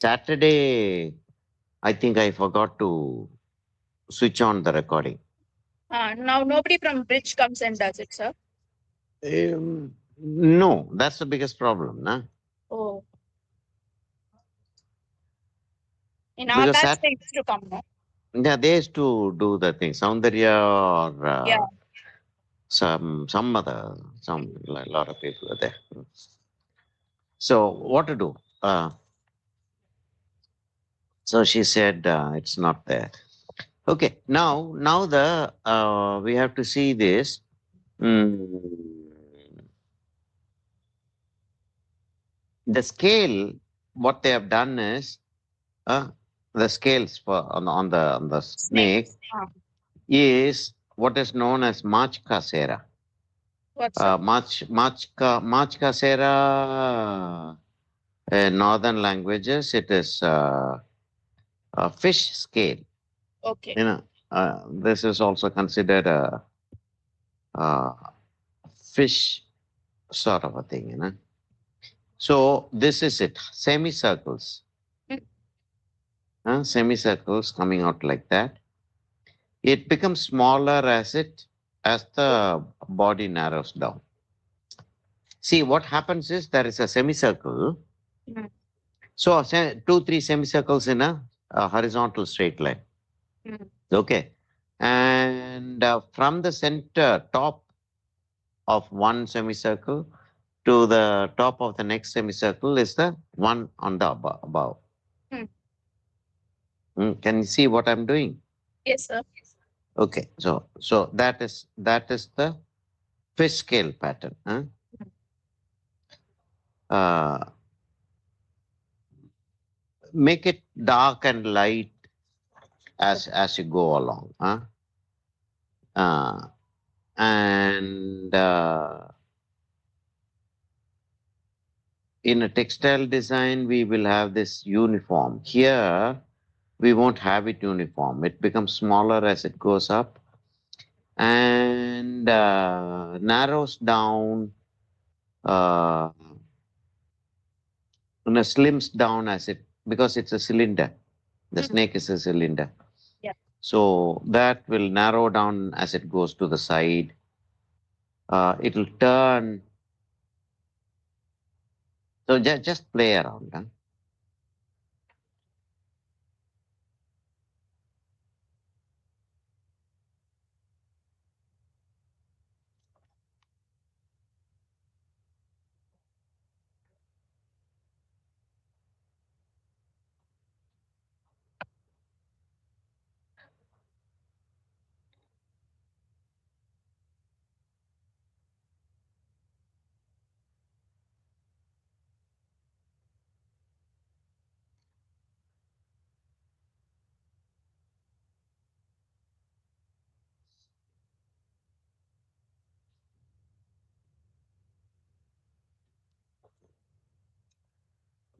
Saturday, I think I forgot to switch on the recording. Now nobody from Bridge comes and does it, sir. No, that's the biggest problem, nah? Oh, in our Because batch that, they used to come, no? yeah, they used to do the thing, Soundarya or Yeah. some other, some like, lot of people are there. So what to do? So she said it's not there. Okay, now the we have to see this. Mm, the scale, what they have done is uh, the scales for on the snake Snakes. is what is known as Mach Casera. What's that? Mach Casera in northern languages, it is a fish scale. Okay. You know, this is also considered a fish sort of a thing. You know, so this is it. Semicircles, Mm. semicircles coming out like that. It becomes smaller as the body narrows down. See, what happens is there is a semicircle. Mm. So two, three semicircles in a horizontal straight line. Mm. Okay. And from the center top of one semicircle to the top of the next semicircle is the one on the above. Mm. Can you see what I'm doing? Yes, sir. Okay. So that is the fish scale pattern. Huh? Uh, make it dark and light as you go along. Huh? Uh, and in a textile design, we will have this uniform. Here, we won't have it uniform. It becomes smaller as it goes up and narrows down uh, and slims down as it because it's a cylinder. The Mm. snake is a cylinder. Yeah. So that will narrow down as it goes to the side. It'll turn. So just play around. Huh?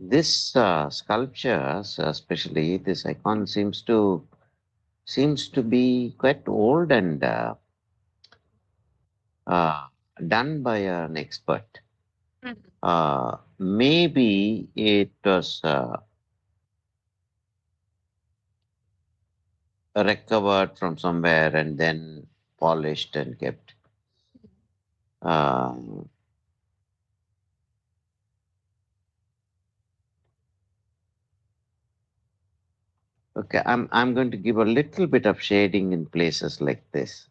This sculptures, especially this icon, seems to be quite old and uh, done by an expert. Mm. Maybe it was recovered from somewhere and then polished and kept. Um, okay, I'm going to give a little bit of shading in places like this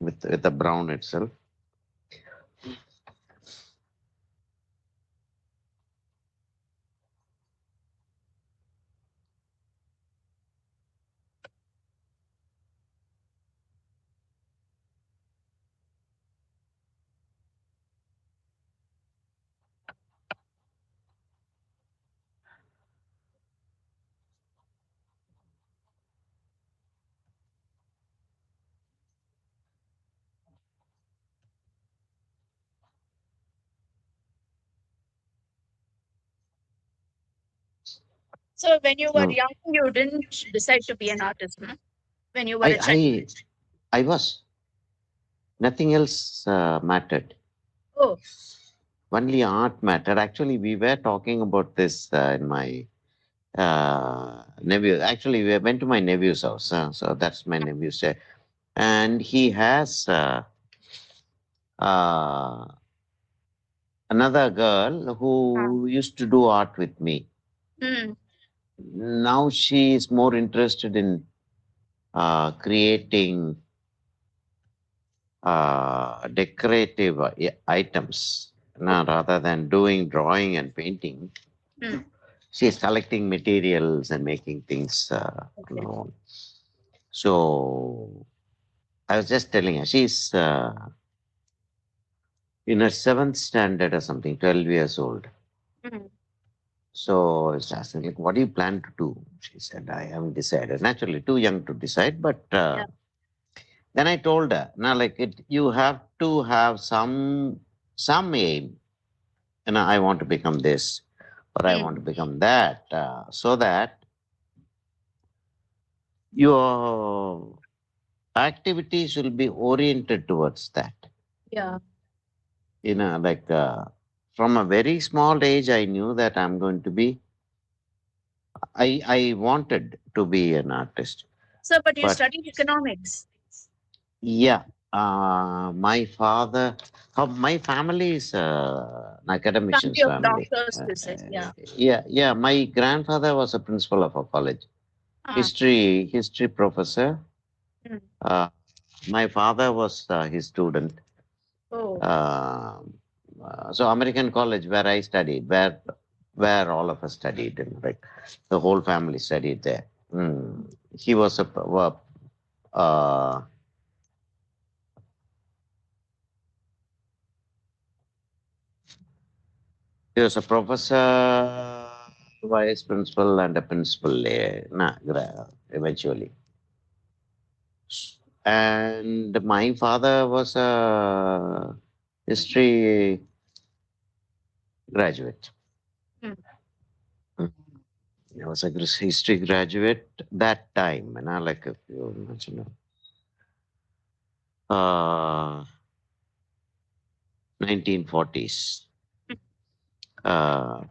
with the brown itself. So when you were No, young, you didn't decide to be an artist, no? When you were I a child. I was nothing else mattered. Oh. Only art mattered. Actually, we were talking about this in my nephew. Actually, we went to my nephew's house. So that's my nephew's. And he has uh, another girl Ah. who used to do art with me. Mm. Now she is more interested in creating decorative items rather than doing drawing and painting. Mm. She is collecting materials and making things on Okay. her own. So I was just telling her she's in her seventh standard or something, 12 years old. Mm. So I was asking, like, what do you plan to do? She said, I haven't decided. Naturally, too young to decide. But Yeah. then I told her, now, like, you have to have some aim. I want to become this or I want to Mm. become that, so that your activities will be oriented towards that. Yeah. Like from a very small age, I knew that I wanted to be an artist. So, but you But studied economics. yeah, my family is an academician's Family of family. doctors, you said. Yeah. Yeah, my grandfather was a principal of a college, Ah. history professor. Mm. Uh, my father was his student. Oh. Um so American college where I studied, where all of us studied, and like the whole family studied there. He was uh, he was a professor, vice principal, and a principal. Eventually, and my father was a history graduate. Mm. Mm. He was a history graduate that time, like if you mention, 1940s. Uh,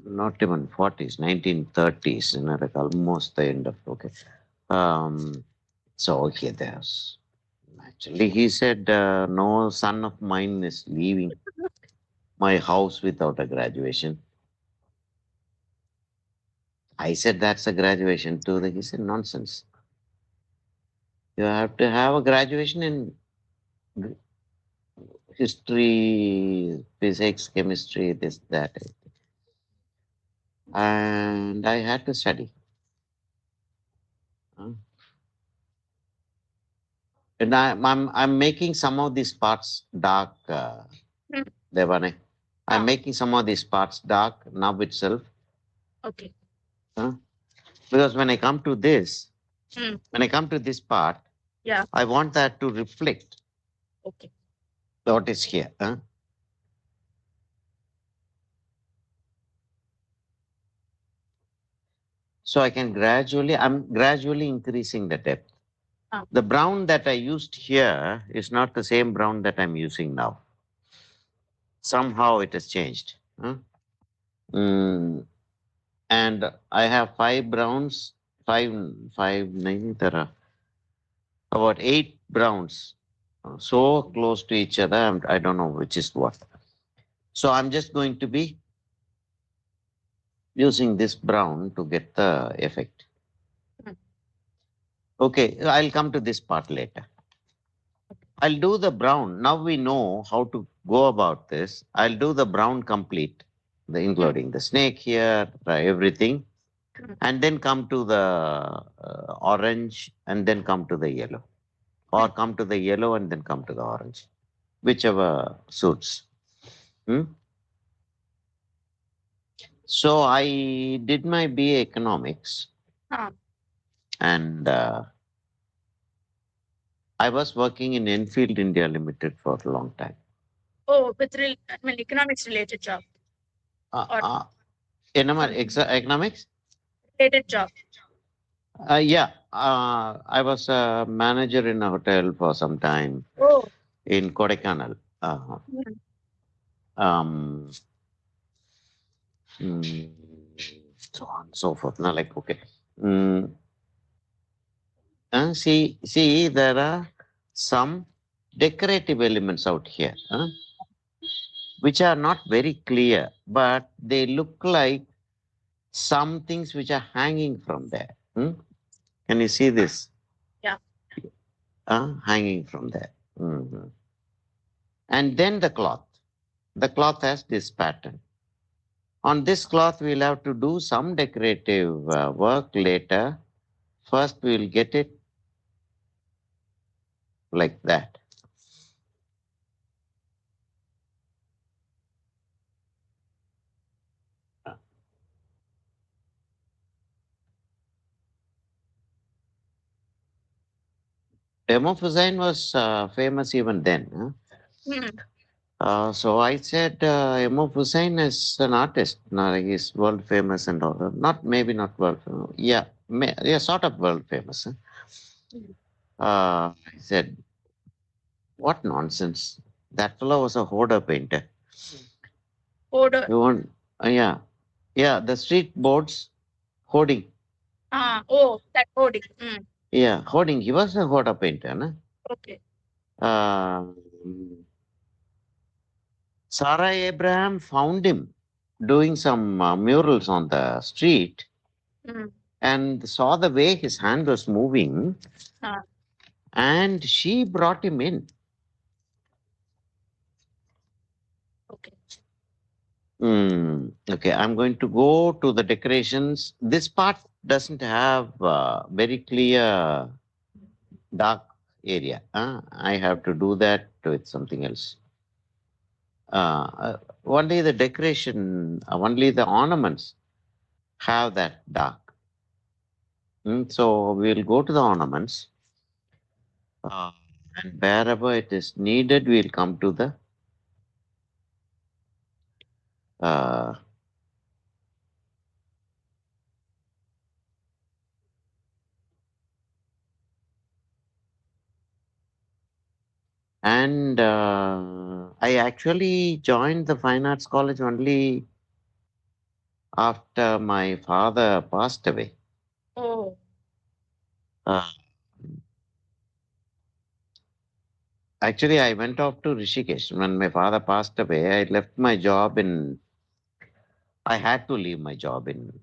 Not even 40s, 1930s, like almost the end of, okay. Um, so, okay, there's actually, he said, no son of mine is leaving my house without a graduation. I said, that's a graduation too. He said, nonsense. You have to have a graduation in g- history, physics, chemistry, this, that. And I had to study. uh, And I'm making some of these parts dark, Mm. Devane. I'm Ah. making some of these parts dark now itself. Okay. uh, Because Mm. when I come to this part, Yeah. I want that to reflect Okay. what is here. So I'm gradually increasing the depth. Ah. The brown that I used here is not the same brown that I'm using now. Somehow it has changed. Mm, and I have five browns, nine, there are about eight browns, so close to each other. I don't know which is what. So I'm just going to be using this brown to get the effect. Mm. Okay, I'll come to this part later. I'll do the brown. Now we know how to go about this. I'll do the brown complete, Mm. including the snake here, everything, Mm. and then come to the orange, and then come to the yellow, or Mm. come to the yellow and then come to the orange, whichever suits. Hmm? So I did my BA economics, Ah. and I was working in Enfield India Limited for a long time. Oh, with I mean, economics related job Uh, or uh, something Economics? related job. Yeah, I was a manager in a hotel for some time Oh. in Kodaikanal. Uh, Mm. um, so on and so forth. Now, like, okay. Mm, see, there are some decorative elements out here, which are not very clear, but they look like some things which are hanging from there. Can you see this? Yeah. Hanging from there. And then the cloth. The cloth has this pattern. On this cloth, we'll have to do some decorative work later. First, we'll get it like that. Demo Hussain was famous even then. Mm. So I said Imam Hussain is an artist. No, he's world famous and all. Not maybe not world famous. Yeah, yeah, sort of world famous. Mm. I said, what nonsense. That fellow was a hoarder painter. Order. You want, yeah, yeah, the street boards hoarding. Oh, that coding. Mm. Yeah, hoarding. He was a hoarder painter. No? Okay. Um Sarah Abraham found him doing some murals on the street Mm. and saw the way his hand was moving, Ah, and she brought him in. okay. Okay, I'm going to go to the decorations. This part doesn't have very clear dark area. I have to do that with something else. Only the decoration, only the ornaments have that dark. So we'll go to the ornaments, uh, and wherever it is needed, we'll come to the uh, and I actually joined the Fine Arts College only after my father passed away. Oh. Uh, Actually, I went off to Rishikesh. When my father passed away, I left my job in, I had to leave my job in,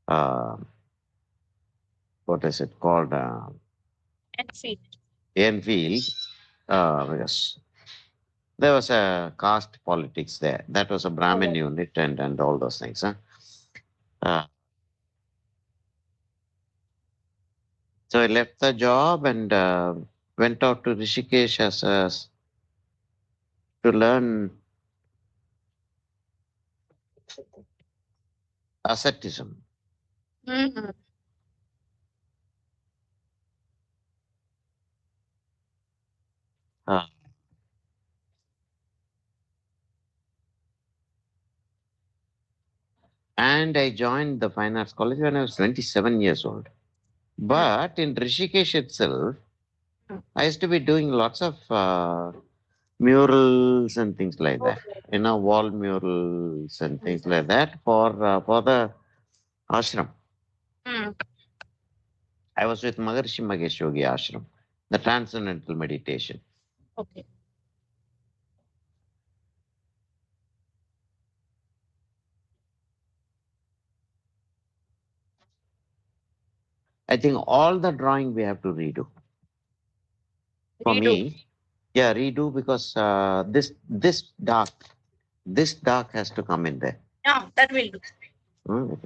uh, what is it called? Enfield. Enfield. Yes. There was a caste politics there. That was a Brahmin Oh. unit and all those things. Uh, so I left the job and went out to Rishikesh to learn asceticism. Mm-hmm. Uh, and I joined the Fine Arts College when I was 27 years old. Mm. But in Rishikesh itself, Mm. I used to be doing lots of murals and things like Oh. that. Wall murals and things like that for the ashram. Mm. I was with Maharshi Mahesh Yogi Ashram, the transcendental meditation. Okay. I think all the drawing we have to redo. For Redo. me, yeah, redo because this dark has to come in there. Yeah, that will do. Mm.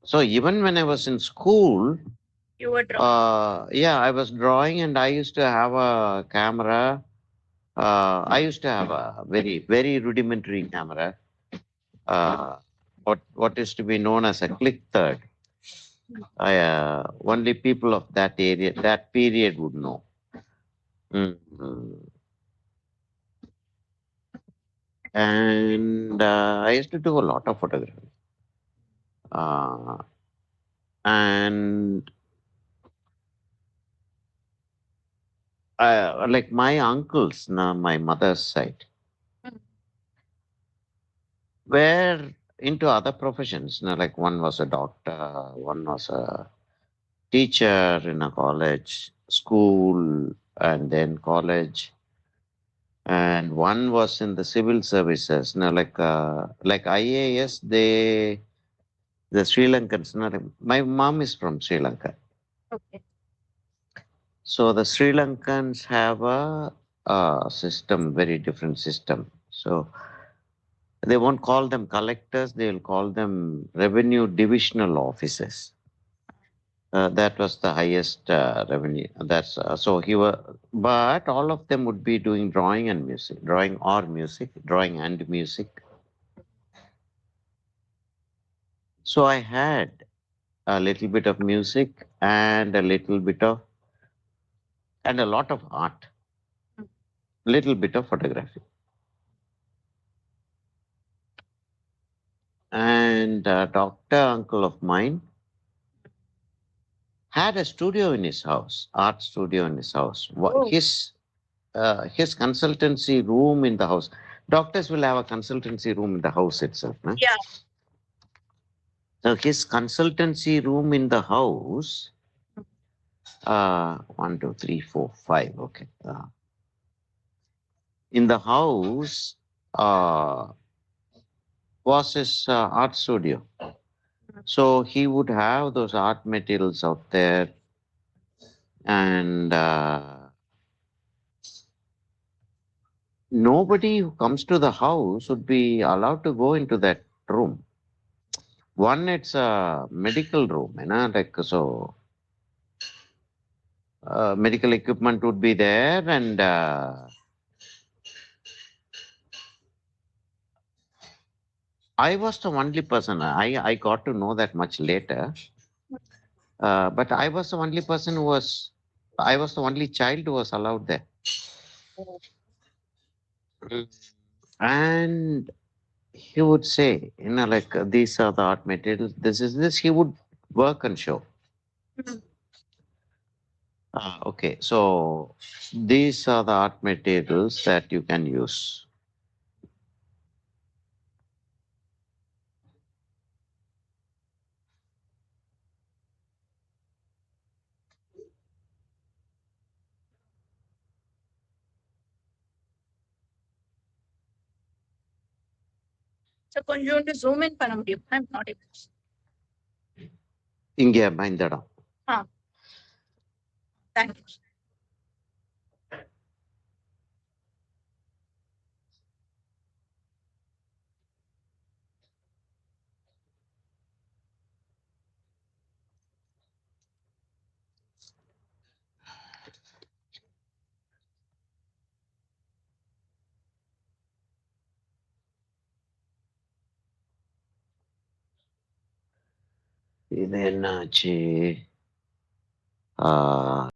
So even when I was in school, You were drawing. yeah, I was drawing and I used to have a camera. I used to have a very, very rudimentary camera. What is to be known as a click third. Only people of that area, that period would know. Mm. And I used to do a lot of photography. Uh, And like my uncles, now my mother's side, Mm. were into other professions. Like one was a doctor, one was a teacher in a college, school, and then college, and one was in the civil services. Like IAS, the Sri Lankans. My mom is from Sri Lanka, Okay. so the Sri Lankans have a system, very different system. So they won't call them collectors; they will call them revenue divisional officers. That was the highest revenue. That's so he was, but all of them would be doing drawing and music, drawing or music, drawing and music. So I had a little bit of music and a little bit of and a lot of art, Mm. little bit of photography. And a doctor uncle of mine had a studio in his house, art studio in his house. Oh, His consultancy room in the house. Doctors will have a consultancy room in the house itself. No? yeah. So his consultancy room in the house, Mm. one, two, three, four, five. Okay. In the house uh, was his art studio. Mm. So he would have those art materials out there, and nobody who comes to the house would be allowed to go into that room. One, it's a medical room, like so. Medical equipment would be there, and I was the only person. I got to know that much later. But I was the only person who was. I was the only child who was allowed there. Oh. Mm. And he would say, like these are the art materials. This is this. He would work and show. Mm. Okay, so these are the art materials that you can use. So கொஞ்சோண்டு zoom in பண்ண முடியும். I'm not able to. இங்கே இந்த இடம். Ah, thank you. இது என்னாச்சு? ஆ